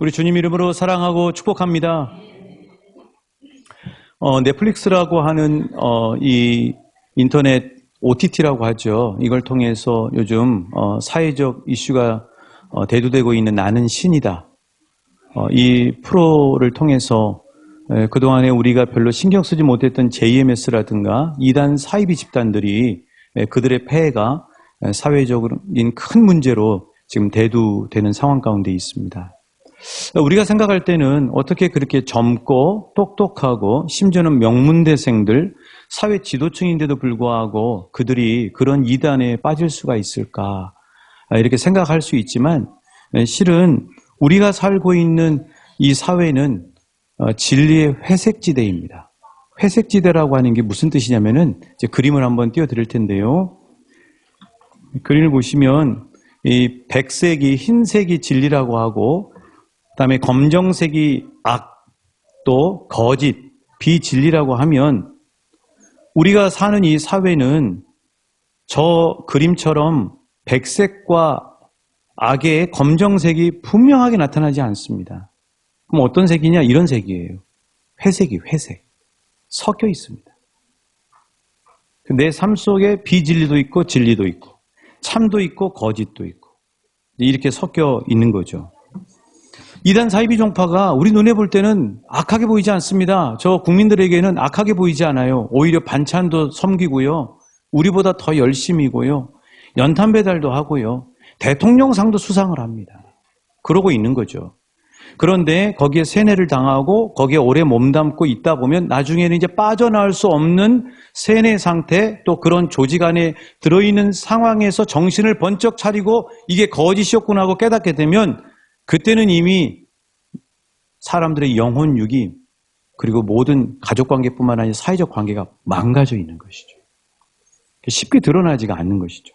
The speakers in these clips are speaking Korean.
우리 주님 이름으로 사랑하고 축복합니다. 넷플릭스라고 하는 이 인터넷 OTT라고 하죠. 이걸 통해서 요즘 사회적 이슈가 대두되고 있는 나는 신이다. 이 프로를 통해서 그동안에 우리가 별로 신경 쓰지 못했던 JMS라든가 이단 사이비 집단들이 그들의 폐해가 사회적인 큰 문제로 지금 대두되는 상황 가운데 있습니다. 우리가 생각할 때는 어떻게 그렇게 젊고 똑똑하고 심지어는 명문대생들, 사회 지도층인데도 불구하고 그들이 그런 이단에 빠질 수가 있을까 이렇게 생각할 수 있지만 실은 우리가 살고 있는 이 사회는 진리의 회색지대입니다. 회색지대라고 하는 게 무슨 뜻이냐면은 이제 그림을 한번 띄워드릴 텐데요. 그림을 보시면 이 백색이 흰색이 진리라고 하고 그다음에 검정색이 악, 또 거짓, 비진리라고 하면 우리가 사는 이 사회는 저 그림처럼 백색과 악의 검정색이 분명하게 나타나지 않습니다. 그럼 어떤 색이냐? 이런 색이에요. 회색이 회색. 섞여 있습니다. 내 삶 속에 비진리도 있고 진리도 있고 참도 있고 거짓도 있고 이렇게 섞여 있는 거죠. 이단 사이비 종파가 우리 눈에 볼 때는 악하게 보이지 않습니다. 저 국민들에게는 악하게 보이지 않아요. 오히려 반찬도 섬기고요. 우리보다 더 열심이고요. 연탄 배달도 하고요. 대통령상도 수상을 합니다. 그러고 있는 거죠. 그런데 거기에 세뇌를 당하고 거기에 오래 몸담고 있다 보면 나중에는 이제 빠져나올 수 없는 세뇌 상태, 또 그런 조직 안에 들어있는 상황에서 정신을 번쩍 차리고 이게 거짓이었구나 하고 깨닫게 되면 그때는 이미 사람들의 영혼 유기 그리고 모든 가족관계뿐만 아니라 사회적 관계가 망가져 있는 것이죠. 쉽게 드러나지가 않는 것이죠.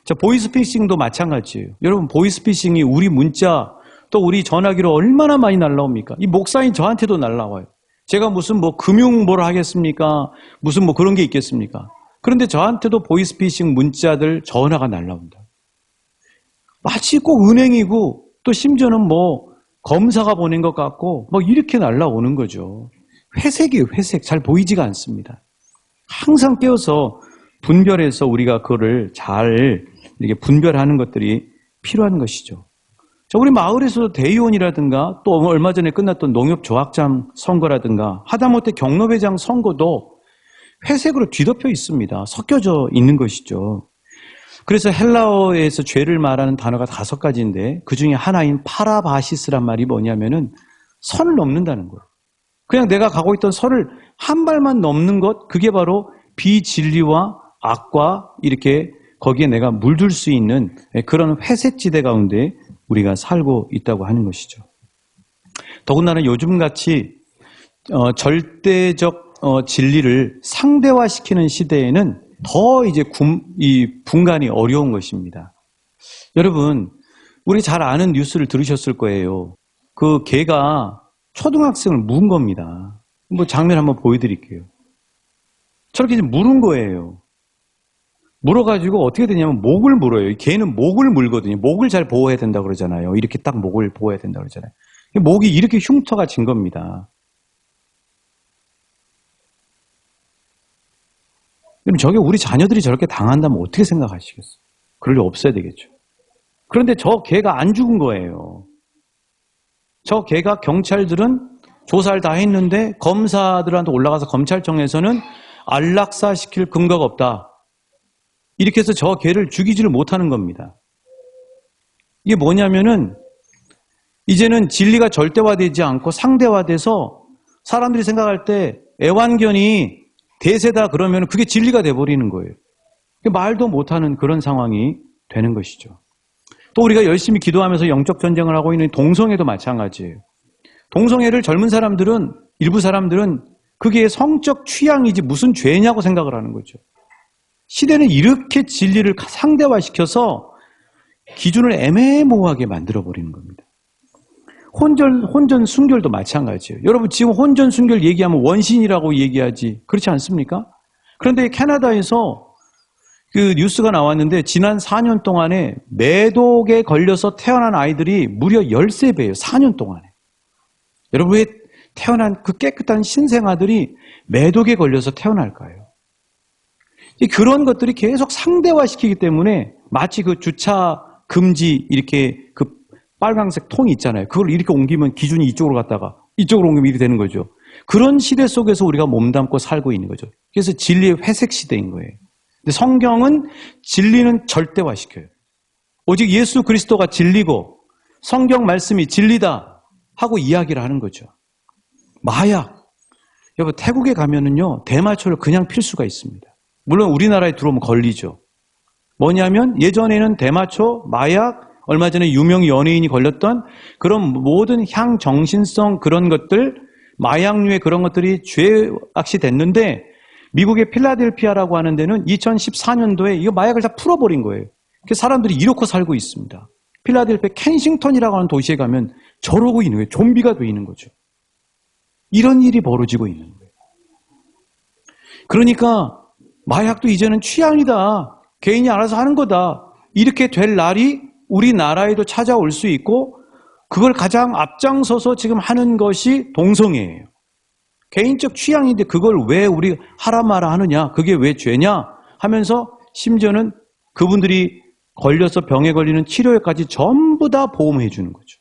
자, 보이스피싱도 마찬가지예요. 여러분, 보이스피싱이 우리 문자 또 우리 전화기로 얼마나 많이 날라옵니까? 이 목사인 저한테도 날라와요. 제가 무슨 뭐 금융 뭘 하겠습니까? 무슨 뭐 그런 게 있겠습니까? 그런데 저한테도 보이스피싱 문자들 전화가 날라온다. 마치 꼭 은행이고 또 심지어는 뭐 검사가 보낸 것 같고 막 이렇게 날라오는 거죠. 회색이에요, 회색. 잘 보이지가 않습니다. 항상 깨어서 분별해서 우리가 그거를 잘 이렇게 분별하는 것들이 필요한 것이죠. 자, 우리 마을에서도 대의원이라든가 또 얼마 전에 끝났던 농협조합장 선거라든가 하다못해 경로회장 선거도 회색으로 뒤덮여 있습니다. 섞여져 있는 것이죠. 그래서 헬라어에서 죄를 말하는 단어가 5가지인데 그 중에 하나인 파라바시스란 말이 뭐냐면은 선을 넘는다는 거예요. 그냥 내가 가고 있던 선을 한 발만 넘는 것, 그게 바로 비진리와 악과 이렇게 거기에 내가 물들 수 있는 그런 회색지대 가운데 우리가 살고 있다고 하는 것이죠. 더군다나 요즘같이 절대적 진리를 상대화시키는 시대에는 더 이제 이 분간이 어려운 것입니다. 여러분, 우리 잘 아는 뉴스를 들으셨을 거예요. 그 개가 초등학생을 물은 겁니다. 뭐 장면 한번 보여드릴게요. 저렇게 이제 물은 거예요. 물어가지고 어떻게 되냐면 목을 물어요. 개는 목을 물거든요. 목을 잘 보호해야 된다고 그러잖아요. 이렇게 딱 목을 보호해야 된다고 그러잖아요. 목이 이렇게 흉터가 진 겁니다. 그럼 저게 우리 자녀들이 저렇게 당한다면 어떻게 생각하시겠어요? 그럴 일 없어야 되겠죠. 그런데 저 개가 안 죽은 거예요. 저 개가 경찰들은 조사를 다 했는데 검사들한테 올라가서 검찰청에서는 안락사시킬 근거가 없다. 이렇게 해서 저 개를 죽이지를 못하는 겁니다. 이게 뭐냐면은 이제는 진리가 절대화되지 않고 상대화돼서 사람들이 생각할 때 애완견이 대세다 그러면 그게 진리가 돼버리는 거예요. 말도 못하는 그런 상황이 되는 것이죠. 또 우리가 열심히 기도하면서 영적 전쟁을 하고 있는 동성애도 마찬가지예요. 동성애를 젊은 사람들은, 일부 사람들은 그게 성적 취향이지 무슨 죄냐고 생각을 하는 거죠. 시대는 이렇게 진리를 상대화시켜서 기준을 애매모호하게 만들어버리는 겁니다. 혼전 순결도 마찬가지예요. 여러분, 지금 혼전 순결 얘기하면 원신이라고 얘기하지 그렇지 않습니까? 그런데 캐나다에서 그 뉴스가 나왔는데 지난 4년 동안에 매독에 걸려서 태어난 아이들이 무려 13배예요. 4년 동안에. 여러분 왜 태어난 그 깨끗한 신생아들이 매독에 걸려서 태어날까요? 그런 것들이 계속 상대화시키기 때문에 마치 그 주차 금지 이렇게 그 빨강색 통이 있잖아요. 그걸 이렇게 옮기면 기준이 이쪽으로 갔다가 이쪽으로 옮기면 이렇게 되는 거죠. 그런 시대 속에서 우리가 몸담고 살고 있는 거죠. 그래서 진리의 회색 시대인 거예요. 근데 성경은 진리는 절대화시켜요. 오직 예수 그리스도가 진리고 성경 말씀이 진리다 하고 이야기를 하는 거죠. 마약. 여러분 태국에 가면은요 대마초를 그냥 필 수가 있습니다. 물론 우리나라에 들어오면 걸리죠. 뭐냐면 예전에는 대마초, 마약, 얼마 전에 유명 연예인이 걸렸던 그런 모든 향정신성 그런 것들, 마약류의 그런 것들이 죄악시 됐는데 미국의 필라델피아라고 하는 데는 2014년도에 이거 마약을 다 풀어버린 거예요. 그래서 사람들이 이렇게 살고 있습니다. 필라델피아 켄싱턴이라고 하는 도시에 가면 저러고 있는 거예요. 좀비가 돼 있는 거죠. 이런 일이 벌어지고 있는 거예요. 그러니까 마약도 이제는 취향이다. 개인이 알아서 하는 거다. 이렇게 될 날이 우리나라에도 찾아올 수 있고 그걸 가장 앞장서서 지금 하는 것이 동성애예요. 개인적 취향인데 그걸 왜 우리 하라 마라 하느냐, 그게 왜 죄냐 하면서 심지어는 그분들이 걸려서 병에 걸리는 치료에까지 전부 다 보험해 주는 거죠.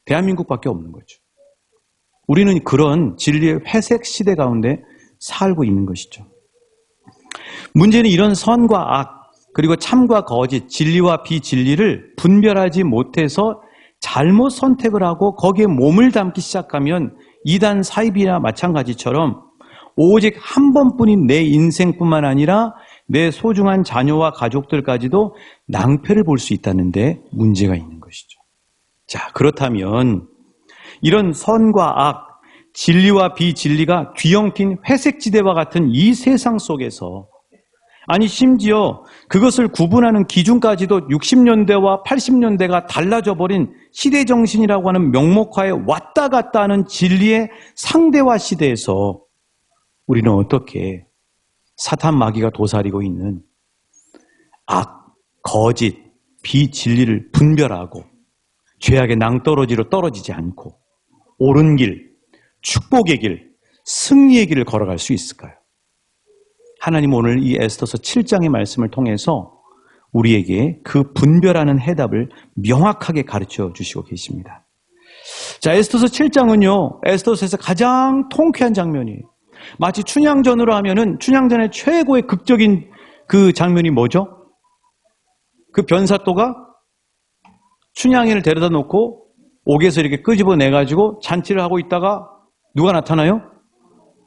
대한민국밖에 없는 거죠. 우리는 그런 진리의 회색 시대 가운데 살고 있는 것이죠. 문제는 이런 선과 악, 그리고 참과 거짓, 진리와 비진리를 분별하지 못해서 잘못 선택을 하고 거기에 몸을 담기 시작하면 이단 사입이나 마찬가지처럼 오직 한 번뿐인 내 인생뿐만 아니라 내 소중한 자녀와 가족들까지도 낭패를 볼 수 있다는데 문제가 있는 것이죠. 자, 그렇다면 이런 선과 악, 진리와 비진리가 뒤엉킨 회색지대와 같은 이 세상 속에서 아니 심지어 그것을 구분하는 기준까지도 60년대와 80년대가 달라져 버린 시대정신이라고 하는 명목하에 왔다 갔다 하는 진리의 상대화 시대에서 우리는 어떻게 사탄 마귀가 도사리고 있는 악, 거짓, 비진리를 분별하고 죄악의 낭떠러지로 떨어지지 않고 옳은 길, 축복의 길, 승리의 길을 걸어갈 수 있을까요? 하나님 오늘 이 에스더서 7장의 말씀을 통해서 우리에게 그 분별하는 해답을 명확하게 가르쳐 주시고 계십니다. 자, 에스더서 7장은요, 에스더서에서 가장 통쾌한 장면이에요. 마치 춘향전으로 하면은 춘향전의 최고의 극적인 그 장면이 뭐죠? 그 변사또가 춘향이를 데려다 놓고 옥에서 이렇게 끄집어내가지고 잔치를 하고 있다가 누가 나타나요?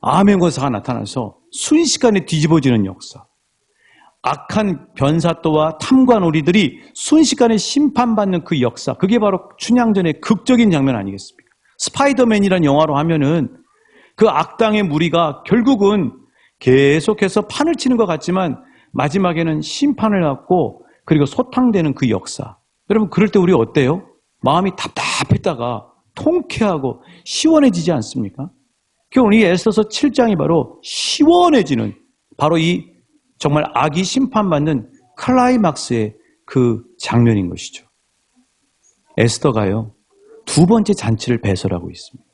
암행어사가 나타나서 순식간에 뒤집어지는 역사. 악한 변사또와 탐관오리들이 순식간에 심판받는 그 역사. 그게 바로 춘향전의 극적인 장면 아니겠습니까? 스파이더맨이란 영화로 하면은 그 악당의 무리가 결국은 계속해서 판을 치는 것 같지만 마지막에는 심판을 받고 그리고 소탕되는 그 역사. 여러분 그럴 때 우리 어때요? 마음이 답답했다가 통쾌하고 시원해지지 않습니까? 오늘 이 에스더서 7장이 바로 시원해지는 바로 이 정말 악이 심판받는 클라이막스의 그 장면인 것이죠. 에스더가요, 두 번째 잔치를 배설하고 있습니다.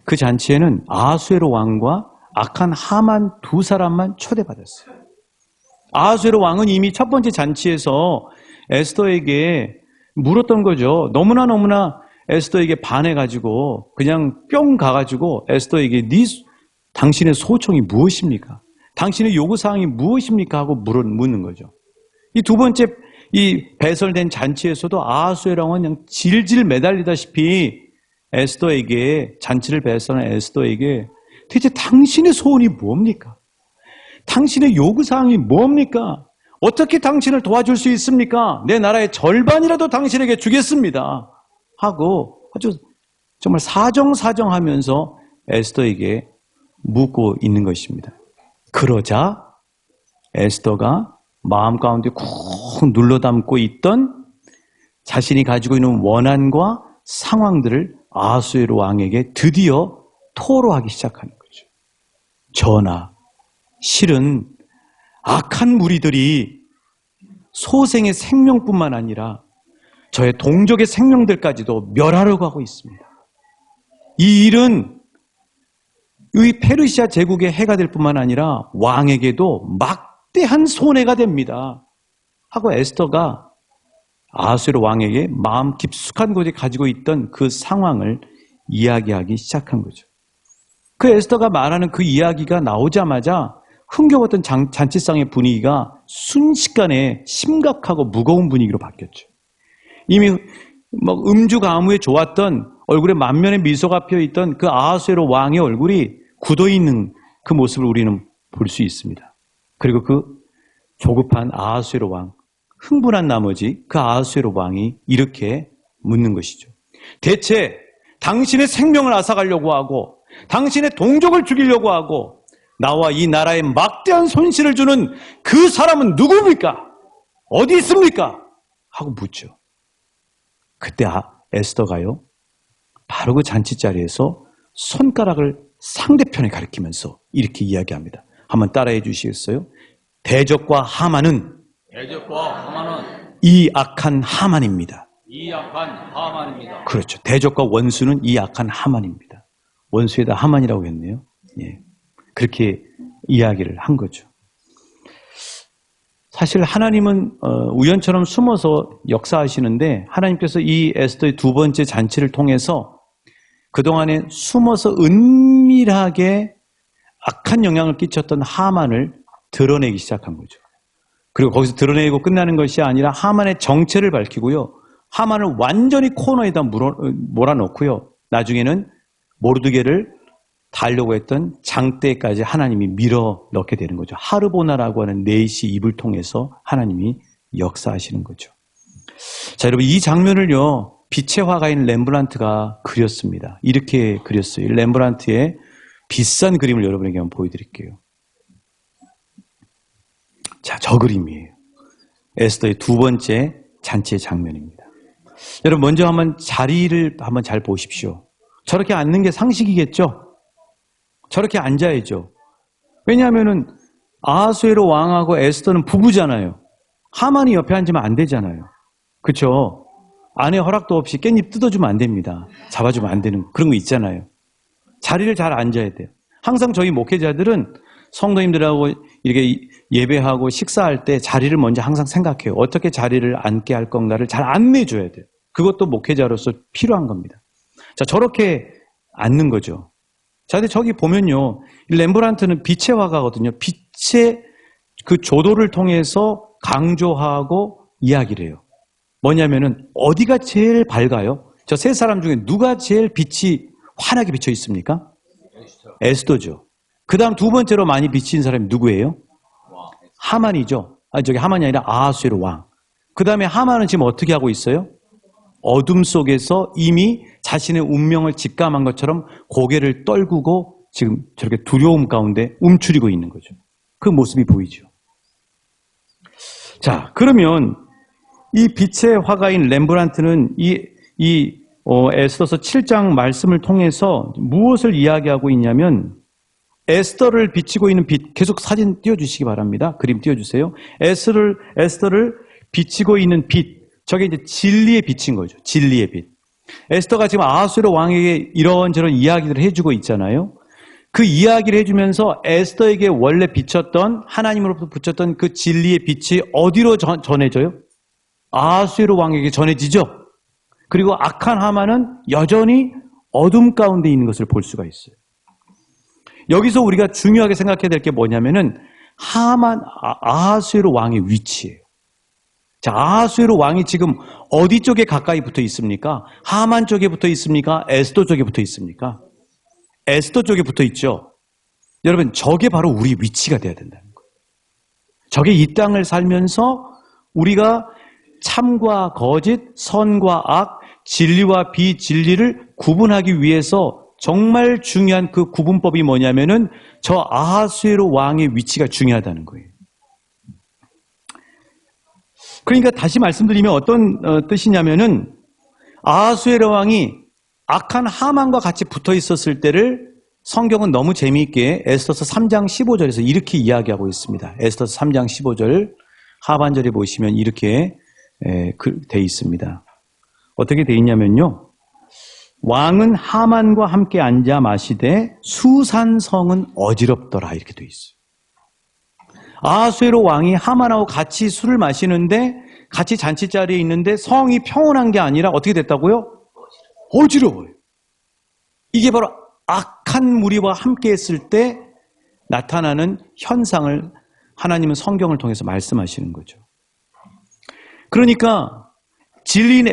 그 잔치에는 아하수에로 왕과 악한 하만 두 사람만 초대받았어요. 아하수에로 왕은 이미 첫 번째 잔치에서 에스더에게 물었던 거죠. 너무나 에스더에게 반해가지고 그냥 뿅 가가지고 에스더에게 당신의 소청이 무엇입니까? 당신의 요구사항이 무엇입니까? 하고 묻는 거죠. 이 두 번째 이 배설된 잔치에서도 아하수에로 왕은 그냥 질질 매달리다시피 에스더에게 잔치를 배설한 에스더에게 대체 당신의 소원이 뭡니까? 당신의 요구사항이 뭡니까? 어떻게 당신을 도와줄 수 있습니까? 내 나라의 절반이라도 당신에게 주겠습니다. 하고 아주 정말 사정하면서 에스더에게 묻고 있는 것입니다. 그러자 에스더가 마음 가운데 꾹 눌러 담고 있던 자신이 가지고 있는 원한과 상황들을 아하수에로 왕에게 드디어 토로하기 시작하는 거죠. 전하, 실은 악한 무리들이 소생의 생명뿐만 아니라 저의 동족의 생명들까지도 멸하려고 하고 있습니다. 이 일은 이 페르시아 제국의 해가 될 뿐만 아니라 왕에게도 막대한 손해가 됩니다. 하고 에스더가 아하수에로 왕에게 마음 깊숙한 곳에 가지고 있던 그 상황을 이야기하기 시작한 거죠. 그 에스더가 말하는 그 이야기가 나오자마자 흥겨웠던 잔치상의 분위기가 순식간에 심각하고 무거운 분위기로 바뀌었죠. 이미 음주가무에 좋았던 얼굴에 만면의 미소가 피어있던 그 아하수에로 왕의 얼굴이 굳어있는 그 모습을 우리는 볼 수 있습니다. 그리고 그 조급한 아하수에로 왕, 흥분한 나머지 그 아하수에로 왕이 이렇게 묻는 것이죠. 대체 당신의 생명을 앗아가려고 하고 당신의 동족을 죽이려고 하고 나와 이 나라에 막대한 손실을 주는 그 사람은 누굽니까? 어디 있습니까? 하고 묻죠. 그때 에스더가요, 바로 그 잔치자리에서 손가락을 상대편에 가리키면서 이렇게 이야기합니다. 한번 따라해 주시겠어요? 대적과 하만은 이 악한 하만입니다. 이 악한 하만입니다. 그렇죠. 대적과 원수는 이 악한 하만입니다. 원수에다 하만이라고 했네요. 예. 그렇게 이야기를 한 거죠. 사실 하나님은 우연처럼 숨어서 역사하시는데 하나님께서 이 에스더의 두 번째 잔치를 통해서 그동안에 숨어서 은밀하게 악한 영향을 끼쳤던 하만을 드러내기 시작한 거죠. 그리고 거기서 드러내고 끝나는 것이 아니라 하만의 정체를 밝히고요. 하만을 완전히 코너에다 몰아넣고요. 나중에는 모르드게를 달려고 했던 장대까지 하나님이 밀어넣게 되는 거죠. 하르보나라고 하는 네이시 입을 통해서 하나님이 역사하시는 거죠. 자, 여러분 이 장면을요. 빛의 화가인 렘브란트가 그렸습니다. 이렇게 그렸어요. 렘브란트의 비싼 그림을 여러분에게 한번 보여드릴게요. 자, 저 그림이에요. 에스더의 두 번째 잔치의 장면입니다. 여러분 먼저 한번 자리를 한번 잘 보십시오. 저렇게 앉는 게 상식이겠죠? 저렇게 앉아야죠. 왜냐하면은 아하수에로 왕하고 에스더는 부부잖아요. 하만이 옆에 앉으면 안 되잖아요. 그렇죠? 아내 허락도 없이 깻잎 뜯어주면 안 됩니다. 잡아주면 안 되는 그런 거 있잖아요. 자리를 잘 앉아야 돼요. 항상 저희 목회자들은 성도님들하고 이렇게 예배하고 식사할 때 자리를 먼저 항상 생각해요. 어떻게 자리를 앉게 할 건가를 잘 안내줘야 돼요. 그것도 목회자로서 필요한 겁니다. 자, 저렇게 앉는 거죠. 자, 근데 저기 보면요. 렘브란트는 빛의 화가거든요. 빛의 그 조도를 통해서 강조하고 이야기를 해요. 뭐냐면은 어디가 제일 밝아요? 저 세 사람 중에 누가 제일 빛이 환하게 비쳐 있습니까? 에스더죠. 그 다음 두 번째로 많이 비친 사람이 누구예요? 하만이죠. 저기 하만이 아니라 아하수에로 왕. 그 다음에 하만은 지금 어떻게 하고 있어요? 어둠 속에서 이미 자신의 운명을 직감한 것처럼 고개를 떨구고 지금 저렇게 두려움 가운데 움츠리고 있는 거죠. 그 모습이 보이죠. 자, 그러면 이 빛의 화가인 렘브란트는 에스더서 7장 말씀을 통해서 무엇을 이야기하고 있냐면 에스더를 비치고 있는 빛, 계속 사진 띄워주시기 바랍니다. 그림 띄워주세요. 에스더를 비치고 있는 빛, 저게 이제 진리의 빛인 거죠. 진리의 빛. 에스더가 지금 아하수에로 왕에게 이런저런 이야기들을 해주고 있잖아요. 그 이야기를 해주면서 에스더에게 원래 비쳤던 하나님으로부터 붙였던 그 진리의 빛이 어디로 전해져요? 아하수에로 왕에게 전해지죠. 그리고 악한 하만은 여전히 어둠 가운데 있는 것을 볼 수가 있어요. 여기서 우리가 중요하게 생각해야 될 게 뭐냐면은 아하수에로 왕의 위치예요. 자, 아하수에로 왕이 지금 어디 쪽에 가까이 붙어 있습니까? 하만 쪽에 붙어 있습니까? 에스더 쪽에 붙어 있습니까? 에스더 쪽에 붙어 있죠. 여러분, 저게 바로 우리 위치가 돼야 된다는 거예요. 저게 이 땅을 살면서 우리가 참과 거짓, 선과 악, 진리와 비진리를 구분하기 위해서 정말 중요한 그 구분법이 뭐냐면은 저 아하수에로 왕의 위치가 중요하다는 거예요. 그러니까 다시 말씀드리면 어떤 뜻이냐면은 아하수에로 왕이 악한 하만과 같이 붙어 있었을 때를 성경은 너무 재미있게 에스더서 3장 15절에서 이렇게 이야기하고 있습니다. 에스더서 3장 15절 하반절에 보시면 이렇게 돼 있습니다. 어떻게 돼 있냐면요. 왕은 하만과 함께 앉아 마시되 수산성은 어지럽더라 이렇게 돼 있어요. 아하수에로 왕이 하만하고 같이 술을 마시는데 같이 잔치자리에 있는데 성이 평온한 게 아니라 어떻게 됐다고요? 어지러워요. 이게 바로 악한 무리와 함께 했을 때 나타나는 현상을 하나님은 성경을 통해서 말씀하시는 거죠. 그러니까 진리인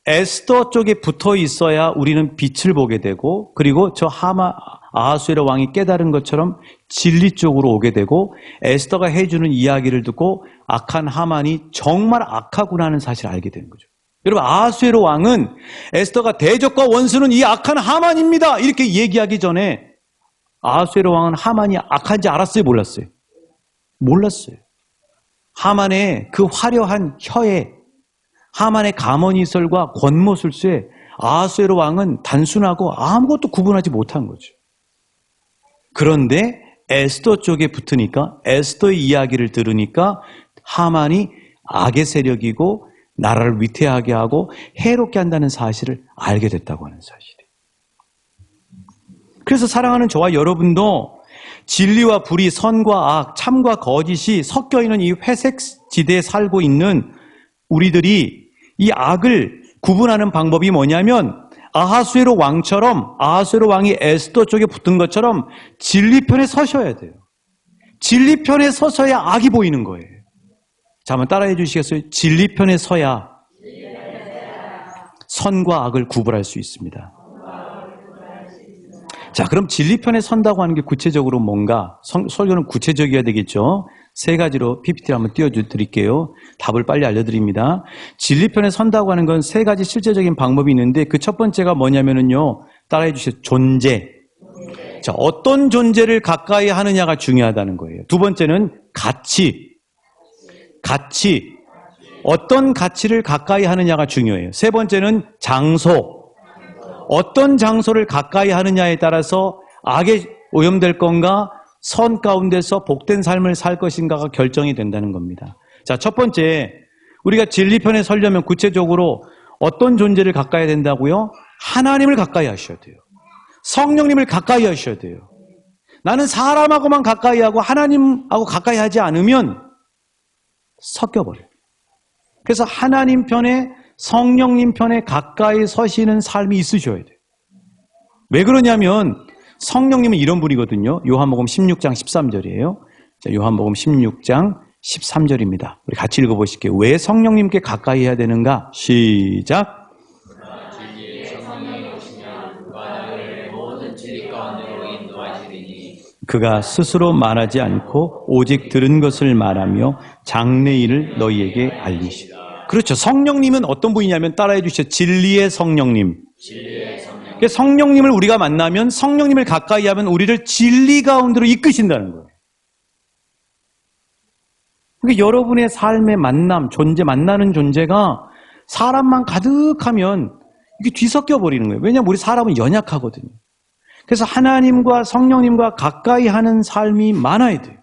에스더 쪽에 붙어 있어야 우리는 빛을 보게 되고, 그리고 저 아하수에로 왕이 깨달은 것처럼 진리 쪽으로 오게 되고, 에스더가 해주는 이야기를 듣고 악한 하만이 정말 악하구나 하는 사실을 알게 되는 거죠. 여러분, 아하수에로 왕은 에스더가 대적과 원수는 이 악한 하만입니다 이렇게 얘기하기 전에 아하수에로 왕은 하만이 악한지 알았어요? 몰랐어요? 몰랐어요. 하만의 그 화려한 혀에, 하만의 가머니설과 권모술수에 아하수에로 왕은 단순하고 아무것도 구분하지 못한 거죠. 그런데 에스더 쪽에 붙으니까, 에스더의 이야기를 들으니까 하만이 악의 세력이고 나라를 위태하게 하고 해롭게 한다는 사실을 알게 됐다고 하는 사실이에요. 그래서 사랑하는 저와 여러분도 진리와 불의, 선과 악, 참과 거짓이 섞여 있는 이 회색 지대에 살고 있는 우리들이 이 악을 구분하는 방법이 뭐냐면, 아하수에로 왕처럼, 아하수에로 왕이 에스더 쪽에 붙은 것처럼 진리 편에 서셔야 돼요. 진리 편에 서서야 악이 보이는 거예요. 자, 한번 따라해 주시겠어요? 진리 편에 서야 선과 악을 구분할 수 있습니다. 자, 그럼 진리 편에 선다고 하는 게 구체적으로 뭔가? 설교는 구체적이어야 되겠죠? 세 가지로 PPT를 한번 띄워드릴게요. 답을 빨리 알려드립니다. 진리 편에 선다고 하는 건 세 가지 실제적인 방법이 있는데, 그 첫 번째가 뭐냐면요. 따라해 주세요. 존재. 자, 어떤 존재를 가까이 하느냐가 중요하다는 거예요. 두 번째는 가치. 어떤 가치를 가까이 하느냐가 중요해요. 세 번째는 장소. 어떤 장소를 가까이 하느냐에 따라서 악에 오염될 건가, 선 가운데서 복된 삶을 살 것인가가 결정이 된다는 겁니다. 자, 첫 번째, 우리가 진리편에 서려면 구체적으로 어떤 존재를 가까이 된다고요? 하나님을 가까이 하셔야 돼요. 성령님을 가까이 하셔야 돼요. 나는 사람하고만 가까이 하고 하나님하고 가까이 하지 않으면 섞여버려요. 그래서 하나님 편에, 성령님 편에 가까이 서시는 삶이 있으셔야 돼요. 왜 그러냐면 성령님은 이런 분이거든요. 요한복음 16장 13절이에요. 자, 요한복음 16장 13절입니다. 우리 같이 읽어보실게요. 왜 성령님께 가까이 해야 되는가? 시작. 그가 스스로 말하지 않고 오직 들은 것을 말하며 장래일을 너희에게 알리시라. 그렇죠. 성령님은 어떤 분이냐면, 따라해 주시죠. 진리의 성령님. 성령님을 우리가 만나면, 성령님을 가까이 하면 우리를 진리 가운데로 이끄신다는 거예요. 그러니까 여러분의 삶의 만남, 만나는 존재가 사람만 가득하면 이게 뒤섞여 버리는 거예요. 왜냐하면 우리 사람은 연약하거든요. 그래서 하나님과 성령님과 가까이 하는 삶이 많아야 돼요.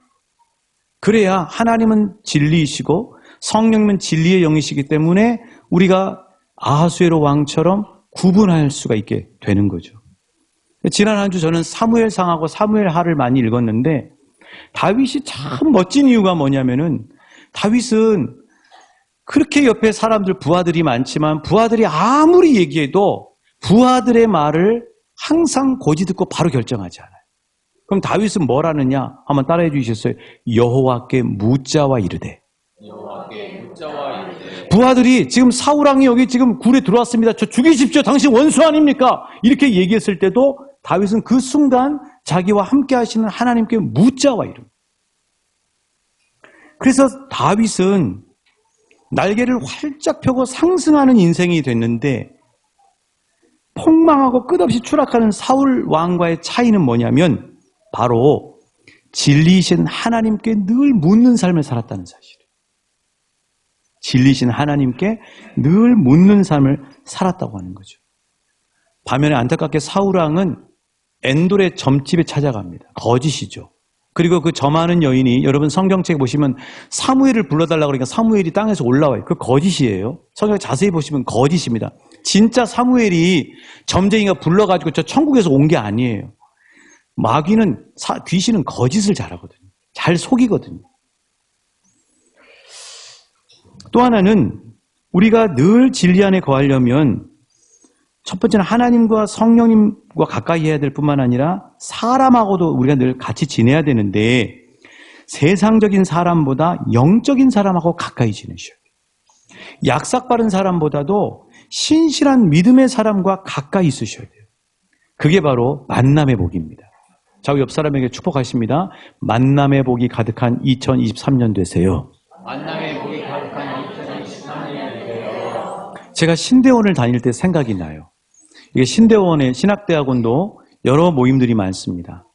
그래야 하나님은 진리이시고 성령님은 진리의 영이시기 때문에 우리가 아하수에로 왕처럼 구분할 수가 있게 되는 거죠. 지난 한 주 저는 사무엘상하고 사무엘하를 많이 읽었는데, 다윗이 참 멋진 이유가 뭐냐면은, 다윗은 그렇게 옆에 사람들, 부하들이 많지만 부하들이 아무리 얘기해도 부하들의 말을 항상 고지 듣고 바로 결정하지 않아요. 그럼 다윗은 뭘 하느냐? 한번 따라해 주셨어요. 여호와께 묻자와 이르되. 부하들이 지금 사울왕이 여기 지금 굴에 들어왔습니다. 저 죽이십시오. 당신 원수 아닙니까? 이렇게 얘기했을 때도 다윗은 그 순간 자기와 함께 하시는 하나님께 묻자와 이름. 그래서 다윗은 날개를 활짝 펴고 상승하는 인생이 됐는데, 폭망하고 끝없이 추락하는 사울 왕과의 차이는 뭐냐면 바로 진리이신 하나님께 늘 묻는 삶을 살았다는 사실이에요. 진리이신 하나님께 늘 묻는 삶을 살았다고 하는 거죠. 반면에 안타깝게 사울 왕은 엔돌의 점집에 찾아갑니다. 거짓이죠. 그리고 그 점하는 여인이 여러분 성경책에 보시면 사무엘을 불러달라고 그러니까 사무엘이 땅에서 올라와요. 그 거짓이에요. 성경 자세히 보시면 거짓입니다. 진짜 사무엘이 점쟁이가 불러가지고 저 천국에서 온 게 아니에요. 마귀는 귀신은 거짓을 잘하거든요. 잘 속이거든요. 또 하나는 우리가 늘 진리 안에 거하려면 첫 번째는 하나님과 성령님과 가까이 해야 될 뿐만 아니라 사람하고도 우리가 늘 같이 지내야 되는데 세상적인 사람보다 영적인 사람하고 가까이 지내셔야 돼요. 약삭빠른 사람보다도 신실한 믿음의 사람과 가까이 있으셔야 돼요. 그게 바로 만남의 복입니다. 자, 옆 사람에게 축복하십니다. 만남의 복이 가득한 2023년 되세요. 만남의 복이 가득한 2023년이 되세요. 제가 신대원을 다닐 때 생각이 나요. 이게 신대원의 신학대학원도 여러 모임들이 많습니다.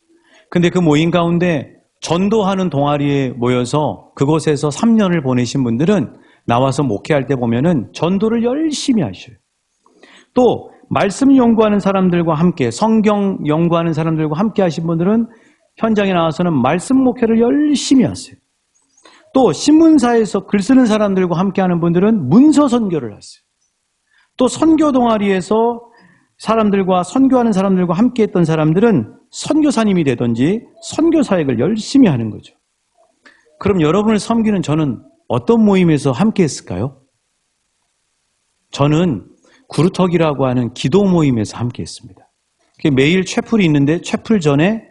근데 그 모임 가운데 전도하는 동아리에 모여서 그곳에서 3년을 보내신 분들은 나와서 목회할 때 보면은 전도를 열심히 하셔요. 또 말씀 연구하는 사람들과 함께 성경 연구하는 사람들과 함께 하신 분들은 현장에 나와서는 말씀 목회를 열심히 하세요. 또 신문사에서 글 쓰는 사람들과 함께 하는 분들은 문서 선교를 하세요. 또 선교 동아리에서 사람들과 선교하는 사람들과 함께 했던 사람들은 선교사님이 되든지 선교 사역을 열심히 하는 거죠. 그럼 여러분을 섬기는 저는 어떤 모임에서 함께 했을까요? 저는 구루터기라고 하는 기도 모임에서 함께 했습니다. 매일 채플이 있는데 채플 전에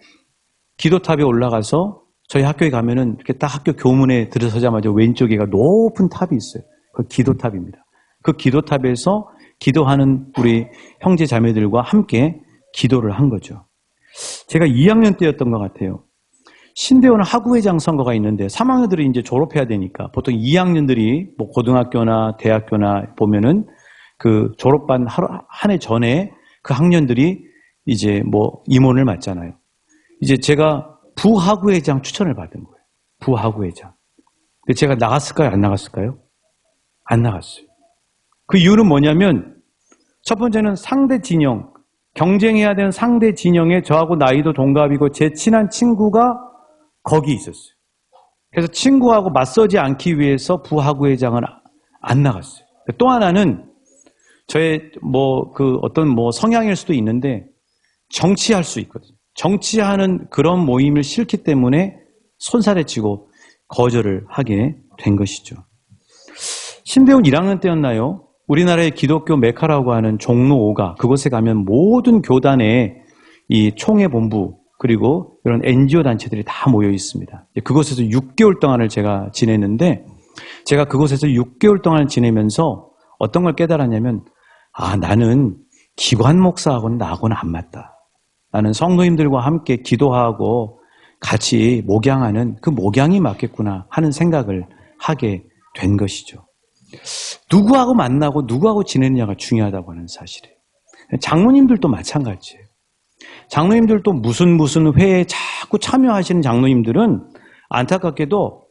기도탑에 올라가서 저희 학교에 가면은 이렇게 딱 학교 교문에 들어서자마자 왼쪽에가 높은 탑이 있어요. 그 기도탑입니다. 그 기도탑에서 기도하는 우리 형제 자매들과 함께 기도를 한 거죠. 제가 2학년 때였던 것 같아요. 신대원 학우회장 선거가 있는데 3학년들이 이제 졸업해야 되니까 보통 2학년들이 뭐 고등학교나 대학교나 보면은 그 졸업반 한 해 전에 그 학년들이 이제 뭐 임원을 맡잖아요. 이제 제가 부학우회장 추천을 받은 거예요. 부학우회장. 근데 제가 나갔을까요? 안 나갔을까요? 안 나갔어요. 그 이유는 뭐냐면 첫 번째는 상대 진영, 경쟁해야 되는 상대 진영에 저하고 나이도 동갑이고 제 친한 친구가 거기 있었어요. 그래서 친구하고 맞서지 않기 위해서 부학우회장은 안 나갔어요. 또 하나는 저의 어떤 성향일 수도 있는데 정치할 수 있거든요. 정치하는 그런 모임을 싫기 때문에 손살에 치고 거절을 하게 된 것이죠. 신대원 1학년 때였나요? 우리나라의 기독교 메카라고 하는 종로 5가 그곳에 가면 모든 교단의 이 총회 본부 그리고 이런 NGO 단체들이 다 모여 있습니다. 그곳에서 6개월 동안을 제가 지냈는데 제가 그곳에서 6개월 동안 지내면서 어떤 걸 깨달았냐면 나는 기관 목사하고는 나하고는 안 맞다. 나는 성도님들과 함께 기도하고 같이 목양하는 그 목양이 맞겠구나 하는 생각을 하게 된 것이죠. 누구하고 만나고 누구하고 지내느냐가 중요하다고 하는 사실이에요. 장로님들도 마찬가지예요. 장로님들도 무슨 회에 자꾸 참여하시는 장로님들은 안타깝게도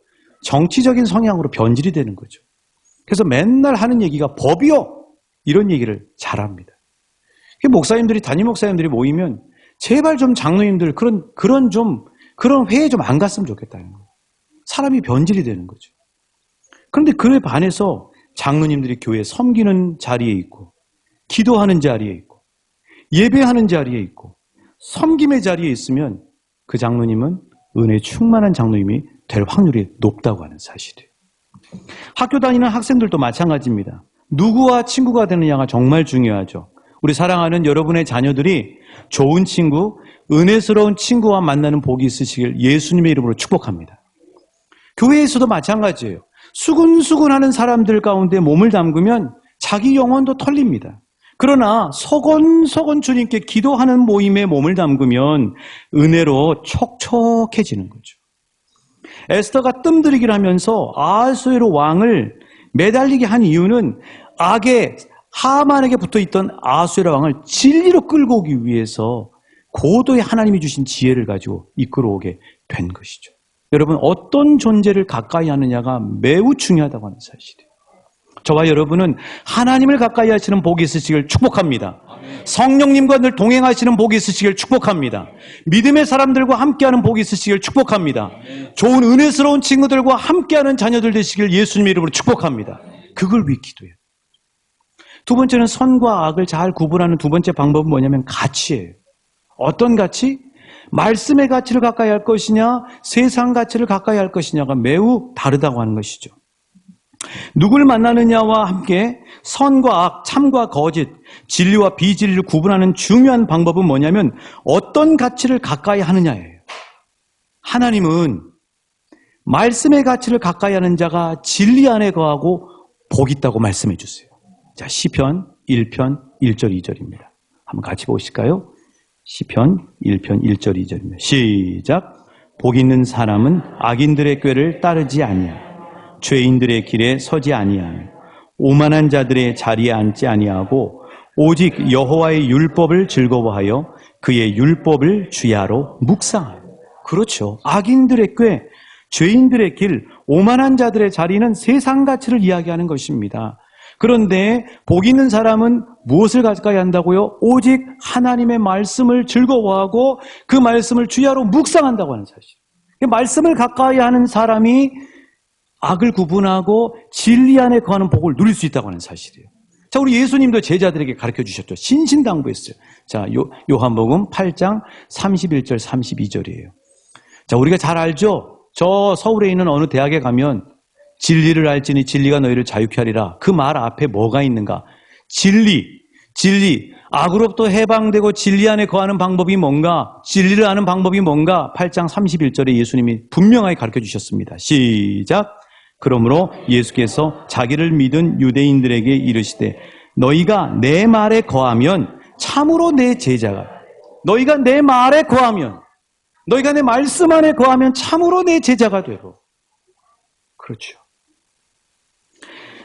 정치적인 성향으로 변질이 되는 거죠. 그래서 맨날 하는 얘기가 법이요! 이런 얘기를 잘합니다. 목사님들이, 담임 목사님들이 모이면 제발 좀 장로님들 그런 회에 좀 안 갔으면 좋겠다는 거예요. 사람이 변질이 되는 거죠. 그런데 그에 반해서 장로님들이 교회 섬기는 자리에 있고 기도하는 자리에 있고 예배하는 자리에 있고 섬김의 자리에 있으면 그 장로님은 은혜 충만한 장로님이 될 확률이 높다고 하는 사실이에요. 학교 다니는 학생들도 마찬가지입니다. 누구와 친구가 되느냐가 정말 중요하죠. 우리 사랑하는 여러분의 자녀들이 좋은 친구, 은혜스러운 친구와 만나는 복이 있으시길 예수님의 이름으로 축복합니다. 교회에서도 마찬가지예요. 수근수근하는 사람들 가운데 몸을 담그면 자기 영혼도 털립니다. 그러나 서건서건 주님께 기도하는 모임에 몸을 담그면 은혜로 촉촉해지는 거죠. 에스더가 뜸들이기를 하면서 아하수에로 왕을 매달리게 한 이유는 악의 하만에게 붙어있던 아하수에로 왕을 진리로 끌고 오기 위해서 고도의 하나님이 주신 지혜를 가지고 이끌어오게 된 것이죠. 여러분, 어떤 존재를 가까이 하느냐가 매우 중요하다고 하는 사실이에요. 저와 여러분은 하나님을 가까이 하시는 복이 있으시길 축복합니다. 성령님과 늘 동행하시는 복이 있으시길 축복합니다. 믿음의 사람들과 함께하는 복이 있으시길 축복합니다. 좋은 은혜스러운 친구들과 함께하는 자녀들 되시길 예수님 이름으로 축복합니다. 그걸 위해 기도해요. 두 번째는 선과 악을 잘 구분하는 두 번째 방법은 뭐냐면 가치예요. 어떤 가치? 말씀의 가치를 가까이 할 것이냐, 세상 가치를 가까이 할 것이냐가 매우 다르다고 하는 것이죠. 누구를 만나느냐와 함께 선과 악, 참과 거짓, 진리와 비진리를 구분하는 중요한 방법은 뭐냐면 어떤 가치를 가까이 하느냐예요. 하나님은 말씀의 가치를 가까이 하는 자가 진리 안에 거하고 복이 있다고 말씀해 주세요. 자, 시편 1편 1절 2절입니다. 한번 같이 보실까요? 시편 1편 1절 2절입니다. 시작. 복 있는 사람은 악인들의 꾀를 따르지 아니하고 죄인들의 길에 서지 아니하며 오만한 자들의 자리에 앉지 아니하고 오직 여호와의 율법을 즐거워하여 그의 율법을 주야로 묵상하여. 그렇죠. 악인들의 꾀, 죄인들의 길, 오만한 자들의 자리는 세상 가치를 이야기하는 것입니다. 그런데 복 있는 사람은 무엇을 가까이 한다고요? 오직 하나님의 말씀을 즐거워하고 그 말씀을 주야로 묵상한다고 하는 사실. 말씀을 가까이 하는 사람이 악을 구분하고 진리 안에 거하는 복을 누릴 수 있다고 하는 사실이에요. 자, 우리 예수님도 제자들에게 가르쳐 주셨죠. 신신당부했어요. 자, 요한복음 8장 31절 32절이에요. 자, 우리가 잘 알죠? 저 서울에 있는 어느 대학에 가면 진리를 알지니 진리가 너희를 자유케 하리라. 그 말 앞에 뭐가 있는가? 진리. 악으로부터 해방되고 진리 안에 거하는 방법이 뭔가? 진리를 아는 방법이 뭔가? 8장 31절에 예수님이 분명하게 가르쳐 주셨습니다. 시작. 그러므로 예수께서 자기를 믿은 유대인들에게 이르시되 너희가 내 말에 거하면 참으로 내 제자가, 너희가 내 말에 거하면, 너희가 내 말씀 안에 거하면 참으로 내 제자가 되고. 그렇죠.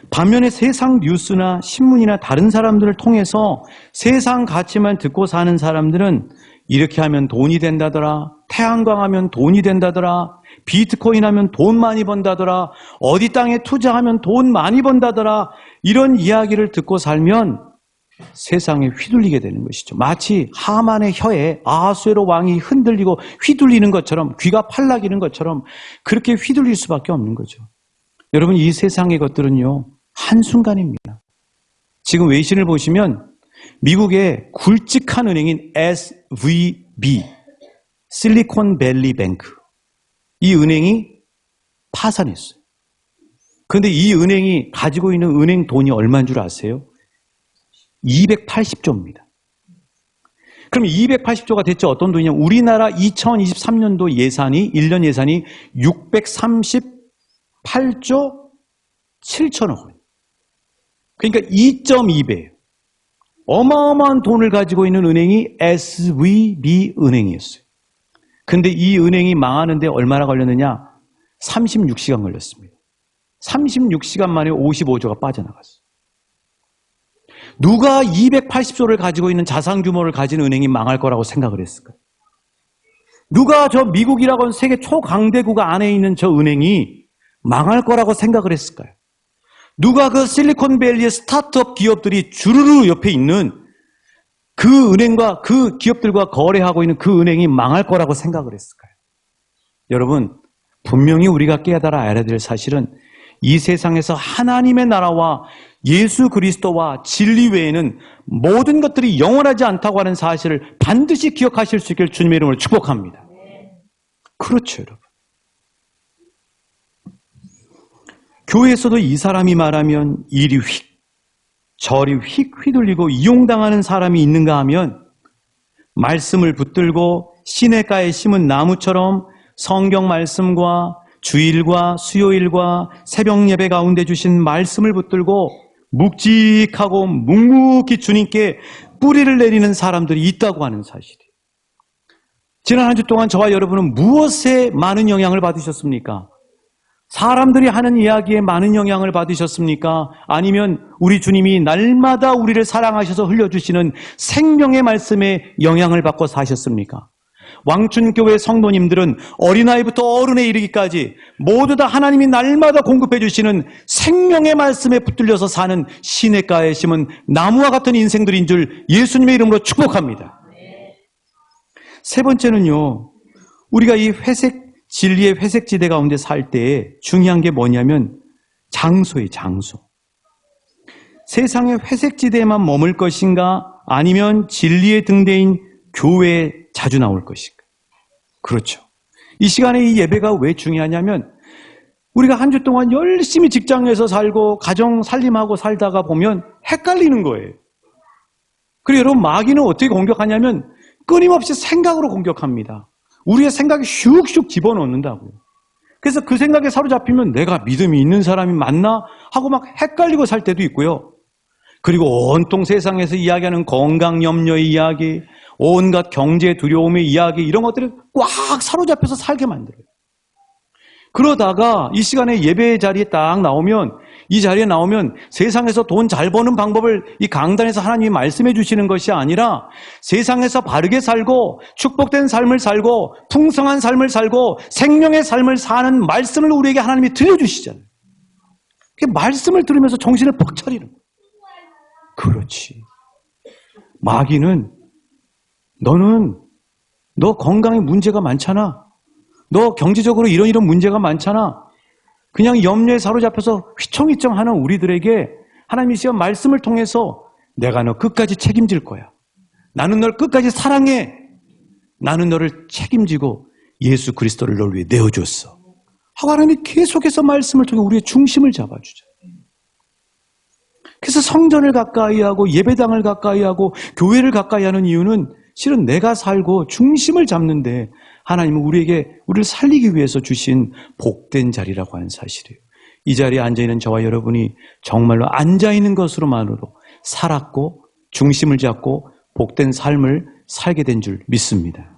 반면에 세상 뉴스나 신문이나 다른 사람들을 통해서 세상 가치만 듣고 사는 사람들은 이렇게 하면 돈이 된다더라, 태양광 하면 돈이 된다더라, 비트코인 하면 돈 많이 번다더라, 어디 땅에 투자하면 돈 많이 번다더라, 이런 이야기를 듣고 살면 세상에 휘둘리게 되는 것이죠. 마치 하만의 혀에 아하수에로 왕이 흔들리고 휘둘리는 것처럼, 귀가 팔락이는 것처럼 그렇게 휘둘릴 수밖에 없는 거죠. 여러분, 이 세상의 것들은요, 한순간입니다. 지금 외신을 보시면 미국의 굵직한 은행인 SVB, 실리콘밸리 뱅크, 이 은행이 파산했어요. 그런데 이 은행이 가지고 있는 은행 돈이 얼마인 줄 아세요? 280조입니다. 그럼 280조가 대체 어떤 돈이냐? 우리나라 2023년도 예산이, 1년 예산이 638조 7천억 원. 그러니까 2.2배예요. 어마어마한 돈을 가지고 있는 은행이 SVB 은행이었어요. 근데 이 은행이 망하는데 얼마나 걸렸느냐? 36시간 걸렸습니다. 36시간 만에 55조가 빠져나갔어요. 누가 280조를 가지고 있는 자산 규모를 가진 은행이 망할 거라고 생각을 했을까요? 누가 저 미국이라고 하는 세계 초강대국 안에 있는 저 은행이 망할 거라고 생각을 했을까요? 누가 그 실리콘밸리의 스타트업 기업들이 주르르 옆에 있는 그 은행과 그 기업들과 거래하고 있는 그 은행이 망할 거라고 생각을 했을까요? 여러분, 분명히 우리가 깨달아 알아야 될 사실은 이 세상에서 하나님의 나라와 예수 그리스도와 진리 외에는 모든 것들이 영원하지 않다고 하는 사실을 반드시 기억하실 수 있기를 주님의 이름으로 축복합니다. 그렇죠, 여러분. 교회에서도 이 사람이 말하면 이리 휙, 저리 휙 휘둘리고 이용당하는 사람이 있는가 하면 말씀을 붙들고 시냇가에 심은 나무처럼 성경 말씀과 주일과 수요일과 새벽 예배 가운데 주신 말씀을 붙들고 묵직하고 묵묵히 주님께 뿌리를 내리는 사람들이 있다고 하는 사실이에요. 지난 한 주 동안 저와 여러분은 무엇에 많은 영향을 받으셨습니까? 사람들이 하는 이야기에 많은 영향을 받으셨습니까? 아니면 우리 주님이 날마다 우리를 사랑하셔서 흘려주시는 생명의 말씀에 영향을 받고 사셨습니까? 왕춘교회 성도님들은 어린아이부터 어른에 이르기까지 모두 다 하나님이 날마다 공급해 주시는 생명의 말씀에 붙들려서 사는 시냇가에 심은 나무와 같은 인생들인 줄 예수님의 이름으로 축복합니다. 세 번째는요, 우리가 이 진리의 회색지대 가운데 살 때 중요한 게 뭐냐면 장소예요, 장소. 세상의 회색지대에만 머물 것인가, 아니면 진리의 등대인 교회에 자주 나올 것인가. 그렇죠. 이 시간에 이 예배가 왜 중요하냐면 우리가 한 주 동안 열심히 직장에서 살고 가정 살림하고 살다가 보면 헷갈리는 거예요. 그리고 여러분, 마귀는 어떻게 공격하냐면 끊임없이 생각으로 공격합니다. 우리의 생각이 슉슉 집어넣는다고요. 그래서 그 생각에 사로잡히면 내가 믿음이 있는 사람이 맞나 하고 막 헷갈리고 살 때도 있고요. 그리고 온통 세상에서 이야기하는 건강 염려의 이야기, 온갖 경제 두려움의 이야기, 이런 것들을 꽉 사로잡혀서 살게 만들어요. 그러다가 이 시간에 예배 자리에 딱 나오면, 이 자리에 나오면 세상에서 돈 잘 버는 방법을 이 강단에서 하나님이 말씀해 주시는 것이 아니라 세상에서 바르게 살고 축복된 삶을 살고 풍성한 삶을 살고 생명의 삶을 사는 말씀을 우리에게 하나님이 들려주시잖아요. 그 말씀을 들으면서 정신을 퍽 차리는 거예요. 그렇지. 마귀는 너 건강에 문제가 많잖아. 너 경제적으로 이런 문제가 많잖아. 그냥 염려에 사로잡혀서 휘청휘청하는 우리들에게 하나님이 시간 말씀을 통해서 내가 너 끝까지 책임질 거야. 나는 널 끝까지 사랑해. 나는 너를 책임지고 예수 그리스도를 널 위해 내어줬어. 하고 하나님이 계속해서 말씀을 통해 우리의 중심을 잡아주죠. 그래서 성전을 가까이 하고 예배당을 가까이 하고 교회를 가까이 하는 이유는 실은 내가 살고 중심을 잡는데 하나님은 우리를 살리기 위해서 주신 복된 자리라고 하는 사실이에요. 이 자리에 앉아있는 저와 여러분이 정말로 앉아있는 것으로만으로 살았고 중심을 잡고 복된 삶을 살게 된 줄 믿습니다.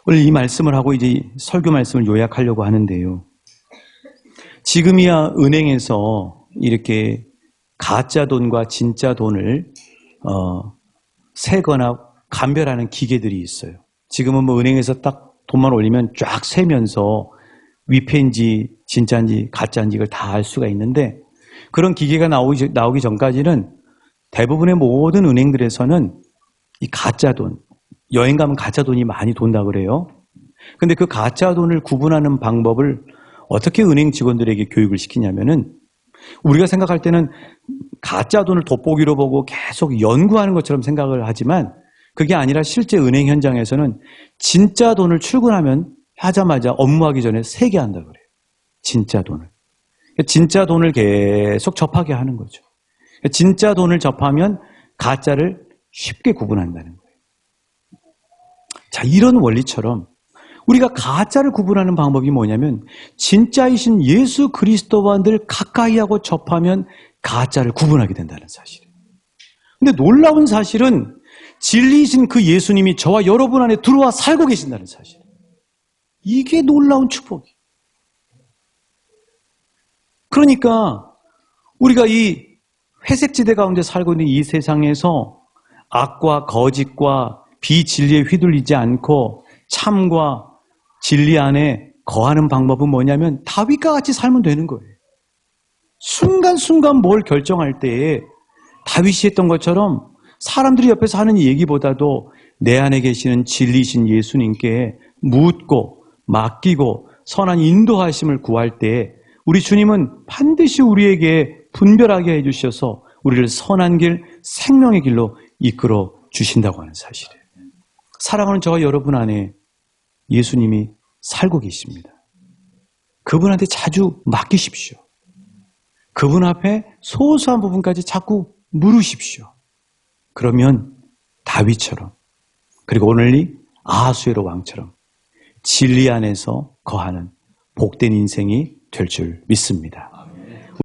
오늘 이 말씀을 하고 이제 설교 말씀을 요약하려고 하는데요. 지금이야 은행에서 이렇게 가짜 돈과 진짜 돈을 세거나 감별하는 기계들이 있어요. 지금은 뭐 은행에서 딱 돈만 올리면 쫙 세면서 위패인지 진짜인지 가짜인지 이걸 다 알 수가 있는데, 그런 기계가 나오기 전까지는 대부분의 모든 은행들에서는 이 가짜 돈, 여행 가면 가짜 돈이 많이 돈다 그래요. 근데 그 가짜 돈을 구분하는 방법을 어떻게 은행 직원들에게 교육을 시키냐면은, 우리가 생각할 때는 가짜 돈을 돋보기로 보고 계속 연구하는 것처럼 생각을 하지만 그게 아니라 실제 은행 현장에서는 진짜 돈을 하자마자 업무하기 전에 세게 한다 그래요. 진짜 돈을. 진짜 돈을 계속 접하게 하는 거죠. 진짜 돈을 접하면 가짜를 쉽게 구분한다는 거예요. 자, 이런 원리처럼 우리가 가짜를 구분하는 방법이 뭐냐면 진짜이신 예수 그리스도와 늘 가까이 하고 접하면 가짜를 구분하게 된다는 사실이에요. 근데 놀라운 사실은 진리이신 그 예수님이 저와 여러분 안에 들어와 살고 계신다는 사실. 이게 놀라운 축복이에요. 그러니까 우리가 이 회색지대 가운데 살고 있는 이 세상에서 악과 거짓과 비진리에 휘둘리지 않고 참과 진리 안에 거하는 방법은 뭐냐면 다윗과 같이 살면 되는 거예요. 순간순간 뭘 결정할 때에 다윗이 했던 것처럼 사람들이 옆에서 하는 얘기보다도 내 안에 계시는 진리이신 예수님께 묻고 맡기고 선한 인도하심을 구할 때 우리 주님은 반드시 우리에게 분별하게 해주셔서 우리를 선한 길, 생명의 길로 이끌어 주신다고 하는 사실이에요. 사랑하는 저와 여러분 안에 예수님이 살고 계십니다. 그분한테 자주 맡기십시오. 그분 앞에 소소한 부분까지 자꾸 물으십시오. 그러면 다윗처럼, 그리고 오늘 이 아하수에로 왕처럼 진리 안에서 거하는 복된 인생이 될 줄 믿습니다.